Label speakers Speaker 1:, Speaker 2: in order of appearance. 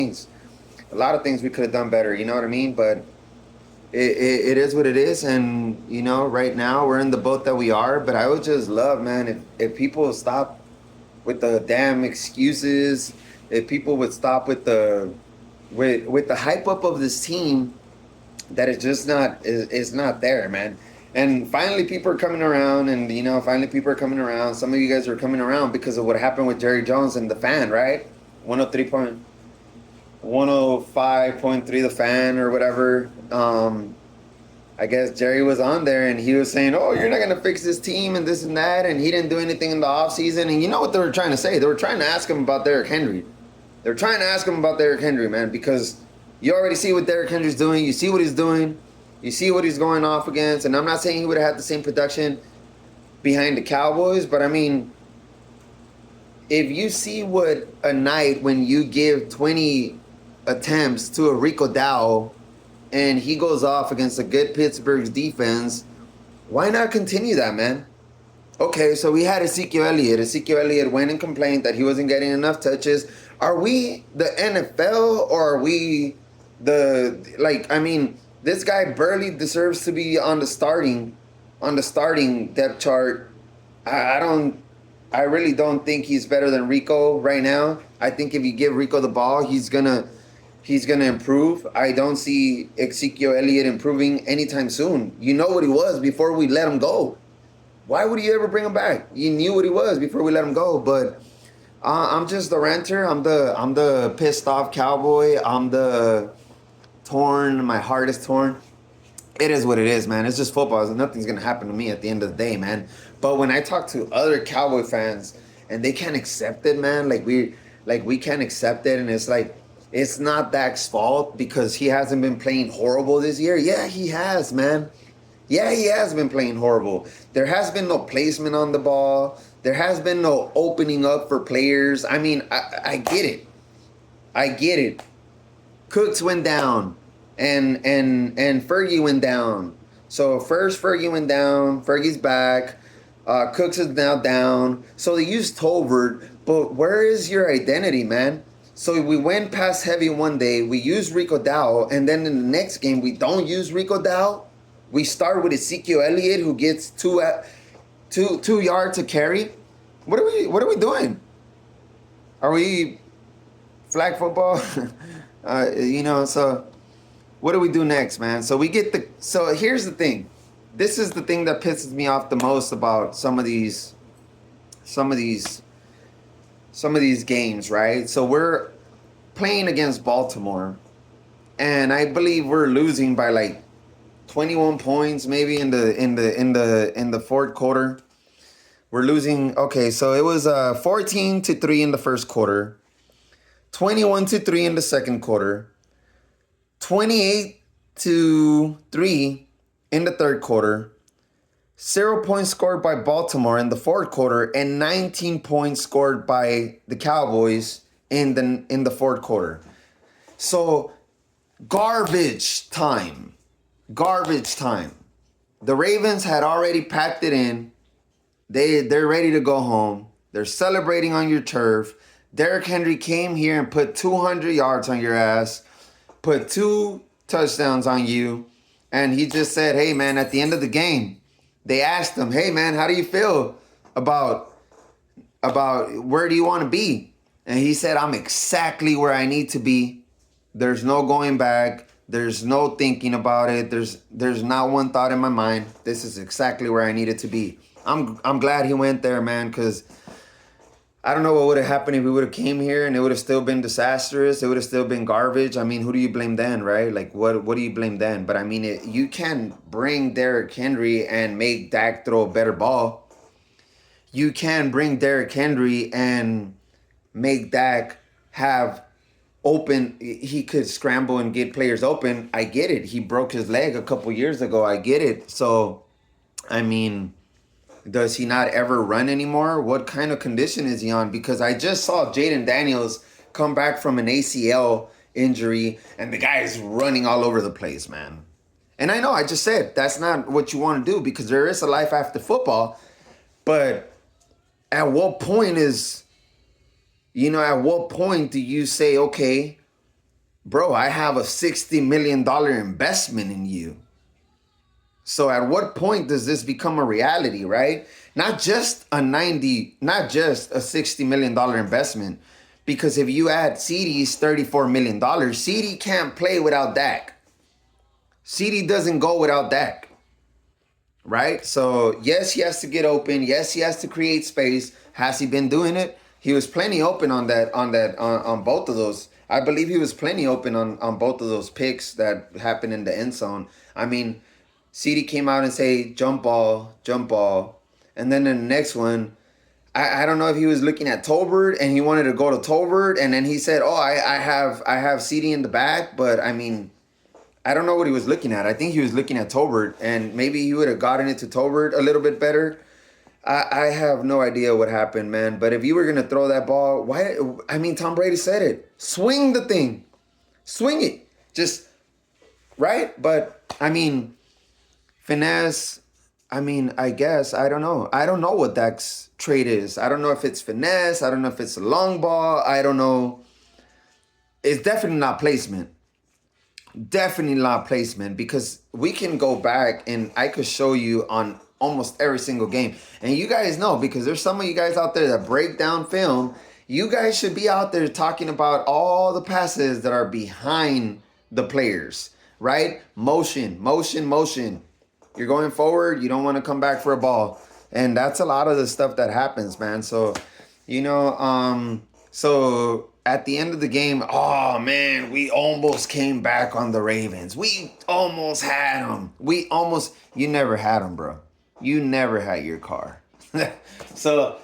Speaker 1: things. A lot of things we could have done better. You know what I mean? But it is what it is, and right now we're in the boat that we are. But I would just love, man, if people stop with the damn excuses, if people would stop with the hype up of this team that is just not is not there, man. And finally, people are coming around, and finally people are coming around. Some of you guys are coming around because of what happened with Jerry Jones and the fan, right? 105.3 the fan or whatever. I guess Jerry was on there and he was saying, "Oh, you're not gonna fix this team and this and that," and he didn't do anything in the offseason. And you know what they were trying to say? They were trying to ask him about Derrick Henry. They're trying to ask him about Derrick Henry, man, because you already see what Derrick Henry's doing. You see what he's doing. You see what he's going off against. And I'm not saying he would have had the same production behind the Cowboys, but I mean, if you see what a night when you give 20 attempts to a Rico Dow and he goes off against a good Pittsburgh's defense, why not continue that, man? Okay, so we had Ezekiel Elliott. Ezekiel Elliott went and complained that he wasn't getting enough touches. Are we the NFL or are we this guy barely deserves to be on the starting depth chart. I really don't think he's better than Rico right now. I think if you give Rico the ball, he's gonna improve. I don't see Ezekiel Elliott improving anytime soon. You know what he was before we let him go. Why would you ever bring him back? You knew what he was before we let him go. But I'm just the renter. I'm the pissed off cowboy. I'm the torn. My heart is torn. It is what it is, man. It's just football. Nothing's gonna happen to me at the end of the day, man. But when I talk to other Cowboy fans and they can't accept it, man, we can't accept it, and it's like it's not Dak's fault because he hasn't been playing horrible this year. Yeah, he has, man. Yeah, he has been playing horrible. There has been no placement on the ball. There has been no opening up for players. I mean, I get it. I get it. Cooks went down, and Fergie went down. So first Fergie went down. Fergie's back. Cooks is now down. So they used Tolbert, but where is your identity, man? So we went past heavy one day. We used Rico Dow, and then in the next game we don't use Rico Dow. We start with Ezekiel Elliott, who gets two yards to carry. What are we doing? Are we flag football? So what do we do next, man? So here's the thing. This is the thing that pisses me off the most about some of these games, right? So we're playing against Baltimore, and I believe we're losing by like 21 points maybe in the fourth quarter. We're losing. Okay, so it was 14-3 in the first quarter, 21-3 in the second quarter, 28-3 in the third quarter, 0 points scored by Baltimore in the fourth quarter, and 19 points scored by the Cowboys in the fourth quarter. So garbage time. Garbage time. The Ravens had already packed it in. They're ready to go home. They're celebrating on your turf. Derrick Henry came here and put 200 yards on your ass, put 2 touchdowns on you, and he just said, "Hey, man," at the end of the game, they asked him, "Hey, man, how do you feel about where do you want to be?" And he said, "I'm exactly where I need to be. There's no going back. There's no thinking about it. There's not one thought in my mind. This is exactly where I needed to be." I'm glad he went there, man, because I don't know what would have happened if we would have came here and it would have still been disastrous. It would have still been garbage. I mean, who do you blame then, right? Like, what do you blame then? But I mean, you can bring Derrick Henry and make Dak throw a better ball. You can bring Derrick Henry and make Dak have open. He could scramble and get players open. I get it. He broke his leg a couple years ago. I get it. So, I mean, does he not ever run anymore? What kind of condition is he on? Because I just saw Jaden Daniels come back from an ACL injury, and the guy is running all over the place, man. And I know I just said that's not what you want to do because there is a life after football. But at what point do you say, okay, bro, I have a $60 million investment in you. So at what point does this become a reality, right? Not just a $60 million investment. Because if you add CD's $34 million, CD can't play without Dak. CD doesn't go without Dak. Right? So yes, he has to get open. Yes, he has to create space. Has he been doing it? He was plenty open on both of those. I believe he was plenty open on both of those picks that happened in the end zone. I mean, CD came out and say jump ball, jump ball. And then the next one, I don't know if he was looking at Tolbert and he wanted to go to Tolbert, and then he said, "Oh, I have CD in the back," but I mean, I don't know what he was looking at. I think he was looking at Tolbert, and maybe he would have gotten it to Tolbert a little bit better. I have no idea what happened, man. But if you were gonna throw that ball, why? I mean, Tom Brady said it. Swing the thing, swing it, just right. But I mean, finesse. I mean, I guess I don't know. I don't know what Dak's trade is. I don't know if it's finesse. I don't know if it's a long ball. I don't know. It's definitely not placement. Definitely not placement, because we can go back and I could show you on almost every single game. And you guys know, because there's some of you guys out there that break down film. You guys should be out there talking about all the passes that are behind the players, right? Motion, motion, motion. You're going forward. You don't want to come back for a ball. And that's a lot of the stuff that happens, man. So, so at the end of the game, oh man, we almost came back on the Ravens. We almost had them. You never had them, bro. You never had your car. So